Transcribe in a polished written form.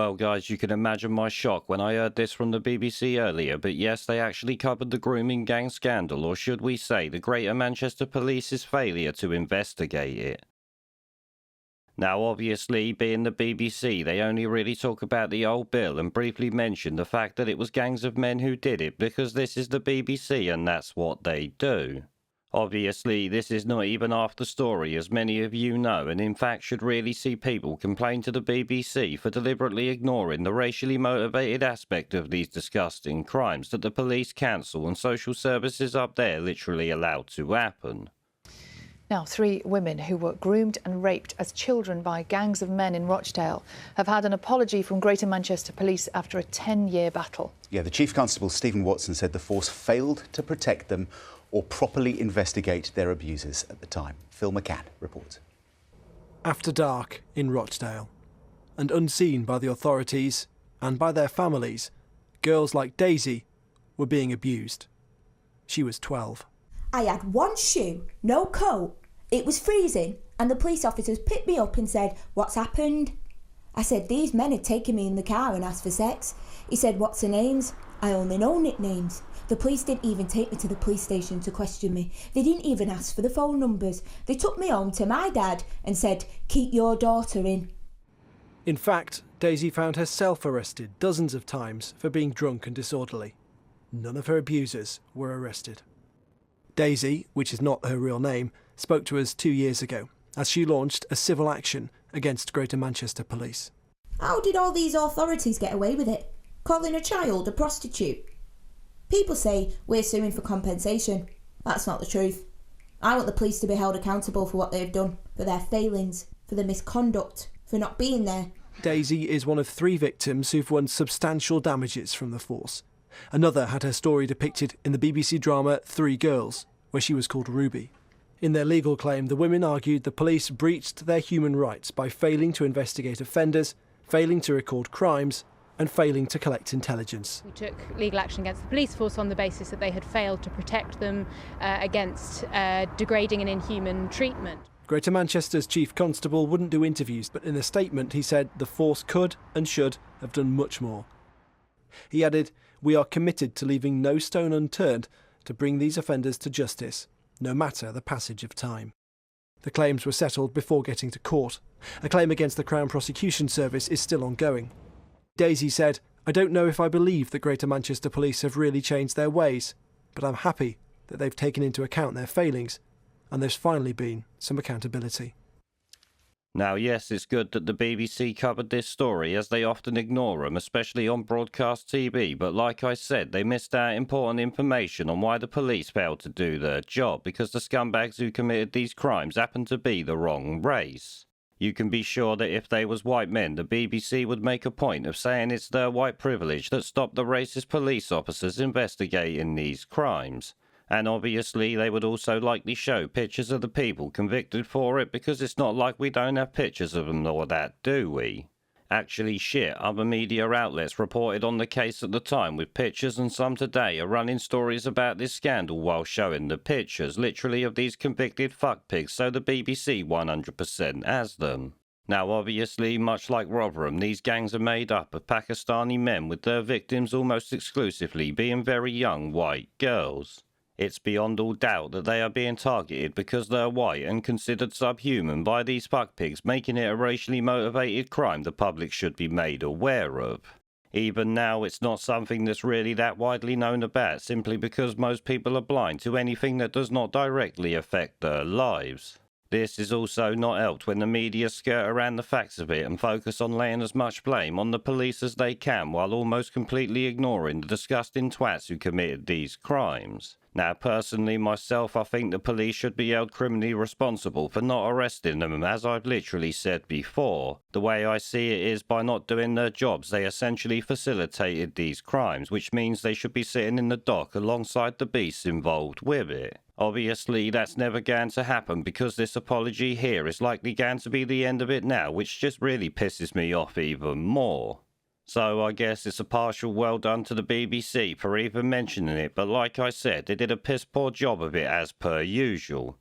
Well, guys, you can imagine my shock when I heard this from the BBC earlier, but yes, they actually covered the grooming gang scandal, or should we say, the Greater Manchester Police's failure to investigate it. Now, obviously, being the BBC, they only really talk about the old bill and briefly mention the fact that it was gangs of men who did it, because this is the BBC and that's what they do. Obviously, this is not even half the story, as many of you know, and in fact should really see people complain to the BBC for deliberately ignoring the racially motivated aspect of these disgusting crimes that the police, council and social services up there literally allowed to happen. Now, 3 women who were groomed and raped as children by gangs of men in Rochdale have had an apology from Greater Manchester Police after a 10-year battle. Yeah, the Chief Constable, Stephen Watson, said the force failed to protect them or properly investigate their abusers at the time. Phil McCann reports. After dark in Rochdale, and unseen by the authorities and by their families, girls like Daisy were being abused. She was 12. I had one shoe, no coat. It was freezing, and the police officers picked me up and said, "What's happened?" I said, "These men had taken me in the car and asked for sex." He said, "What's the names?" I only know nicknames. The police didn't even take me to the police station to question me. They didn't even ask for the phone numbers. They took me home to my dad and said, "Keep your daughter in." In fact, Daisy found herself arrested dozens of times for being drunk and disorderly. None of her abusers were arrested. Daisy, which is not her real name, spoke to us 2 years ago as she launched a civil action against Greater Manchester Police. How did all these authorities get away with it? Calling a child a prostitute? People say we're suing for compensation. That's not the truth. I want the police to be held accountable for what they've done, for their failings, for their misconduct, for not being there. Daisy is one of 3 victims who've won substantial damages from the force. Another had her story depicted in the BBC drama 3 Girls, where she was called Ruby. In their legal claim, the women argued the police breached their human rights by failing to investigate offenders, failing to record crimes, and failing to collect intelligence. We took legal action against the police force on the basis that they had failed to protect them against degrading and inhuman treatment. Greater Manchester's Chief Constable wouldn't do interviews, but in a statement he said the force could and should have done much more. He added, "We are committed to leaving no stone unturned to bring these offenders to justice, no matter the passage of time." The claims were settled before getting to court. A claim against the Crown Prosecution Service is still ongoing. Daisy said, "I don't know if I believe that Greater Manchester Police have really changed their ways, but I'm happy that they've taken into account their failings and there's finally been some accountability." Now, yes, it's good that the BBC covered this story, as they often ignore them, especially on broadcast TV, but like I said, they missed out important information on why the police failed to do their job, because the scumbags who committed these crimes happened to be the wrong race. You can be sure that if they was white men, the BBC would make a point of saying it's their white privilege that stopped the racist police officers investigating these crimes. And obviously they would also likely show pictures of the people convicted for it, because it's not like we don't have pictures of them or that, do we? Actually shit, other media outlets reported on the case at the time with pictures, and some today are running stories about this scandal while showing the pictures, literally, of these convicted fuckpigs, so the BBC 100% has them. Now obviously, much like Rotherham, these gangs are made up of Pakistani men, with their victims almost exclusively being very young white girls. It's beyond all doubt that they are being targeted because they're white and considered subhuman by these fuckpigs, making it a racially motivated crime the public should be made aware of. Even now, it's not something that's really that widely known about, simply because most people are blind to anything that does not directly affect their lives. This is also not helped when the media skirt around the facts of it and focus on laying as much blame on the police as they can, while almost completely ignoring the disgusting twats who committed these crimes. Now, personally, myself, I think the police should be held criminally responsible for not arresting them, as I've literally said before. The way I see it is, by not doing their jobs, they essentially facilitated these crimes, which means they should be sitting in the dock alongside the beasts involved with it. Obviously, that's never going to happen, because this apology here is likely going to be the end of it now, which just really pisses me off even more. So I guess it's a partial well done to the BBC for even mentioning it, but like I said, they did a piss poor job of it as per usual.